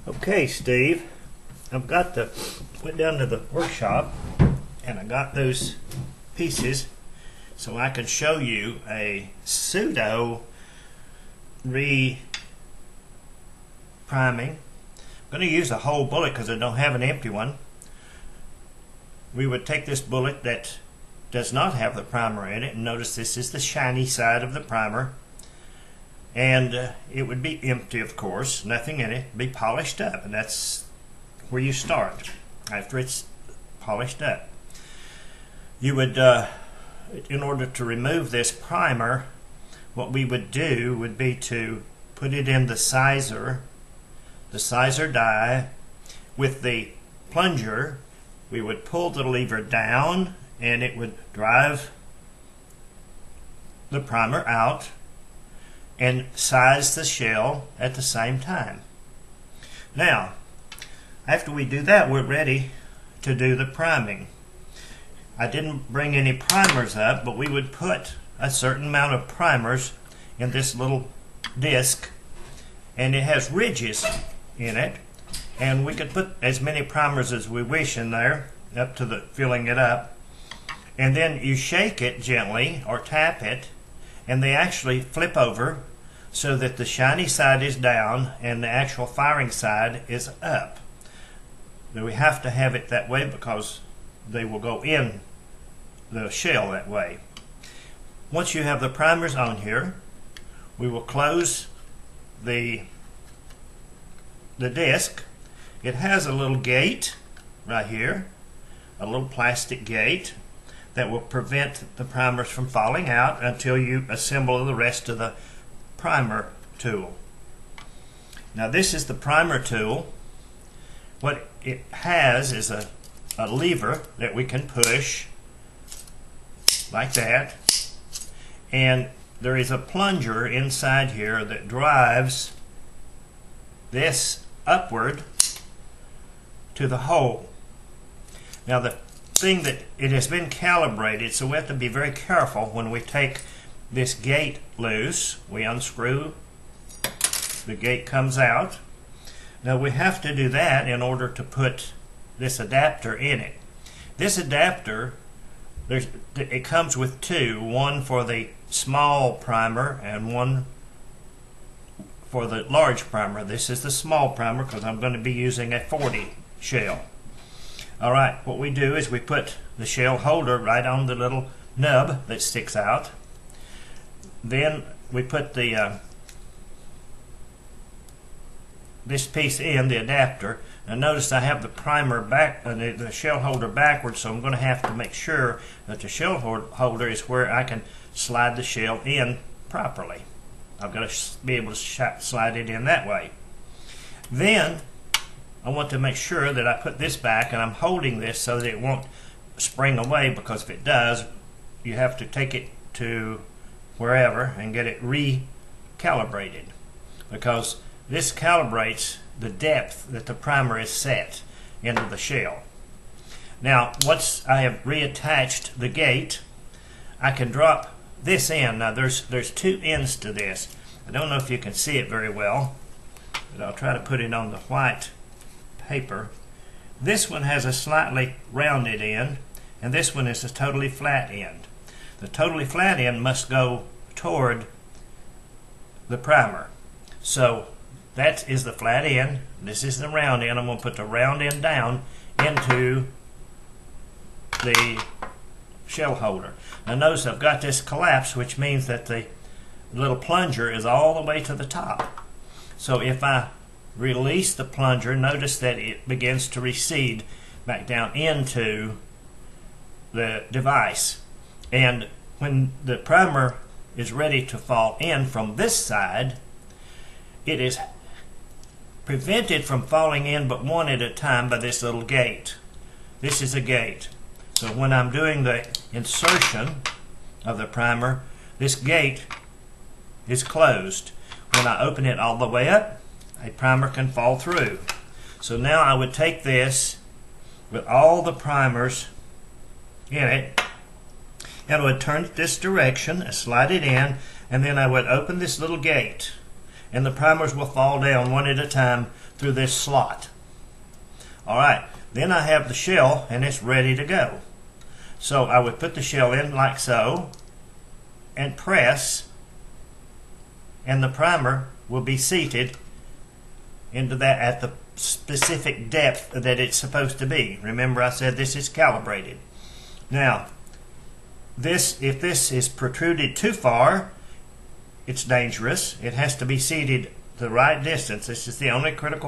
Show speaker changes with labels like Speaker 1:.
Speaker 1: Okay, Steve, went down to the workshop and I got those pieces so I can show you a pseudo re-priming. I'm going to use a whole bullet because I don't have an empty one. We would take this bullet that does not have the primer in it, and notice this is the shiny side of the primer, and it would be empty, of course, nothing in it, be polished up, and that's where you start after it's polished up. You would, in order to remove this primer, what we would do would be to put it in the sizer die. With the plunger, we would pull the lever down and it would drive the primer out and size the shell at the same time. Now, after we do that, we're ready to do the priming. I didn't bring any primers up, but we would put a certain amount of primers in this little disc, and it has ridges in it, and we could put as many primers as we wish in there up to the filling it up, and then you shake it gently or tap it and they actually flip over so that the shiny side is down and the actual firing side is up. Now we have to have it that way because they will go in the shell that way. Once you have the primers on here, we will close the disc. It has a little gate right here, a little plastic gate that will prevent the primers from falling out until you assemble the rest of the primer tool. Now this is the primer tool. What it has is a lever that we can push like that, and there is a plunger inside here that drives this upward to the hole. Now the thing that it has been calibrated, so we have to be very careful when we take this gate loose. We unscrew, the gate comes out. Now we have to do that in order to put this adapter in it. This adapter, it comes with two, one for the small primer and one for the large primer. This is the small primer because I'm going to be using a 40 shell. Alright, what we do is we put the shell holder right on the little nub that sticks out. Then we put the this piece in, the adapter. Now notice I have the primer back, the shell holder backwards, so I'm going to have to make sure that the shell holder is where I can slide the shell in properly. I've got to be able to slide it in that way. Then I want to make sure that I put this back and I'm holding this so that it won't spring away, because if it does, you have to take it to wherever and get it recalibrated, because this calibrates the depth that the primer is set into the shell. Now once I have reattached the gate, I can drop this in. Now there's two ends to this. I don't know if you can see it very well, but I'll try to put it on the white paper. This one has a slightly rounded end, and this one is a totally flat end. The totally flat end must go toward the primer. So that is the flat end. This is the round end. I'm going to put the round end down into the shell holder. Now notice I've got this collapse, which means that the little plunger is all the way to the top. So if I release the plunger, notice that it begins to recede back down into the device. And when the primer is ready to fall in from this side, it is prevented from falling in but one at a time by this little gate. This is a gate. So when I'm doing the insertion of the primer, this gate is closed. When I open it all the way up, a primer can fall through. So now I would take this with all the primers in it, and I would turn it this direction and slide it in, and then I would open this little gate. and the primers will fall down one at a time through this slot. Alright, then I have the shell and it's ready to go. So I would put the shell in like so and press, and the primer will be seated into that at the specific depth that it's supposed to be. Remember, I said this is calibrated. Now, if this is protruded too far, it's dangerous. It has to be seated the right distance. This is the only critical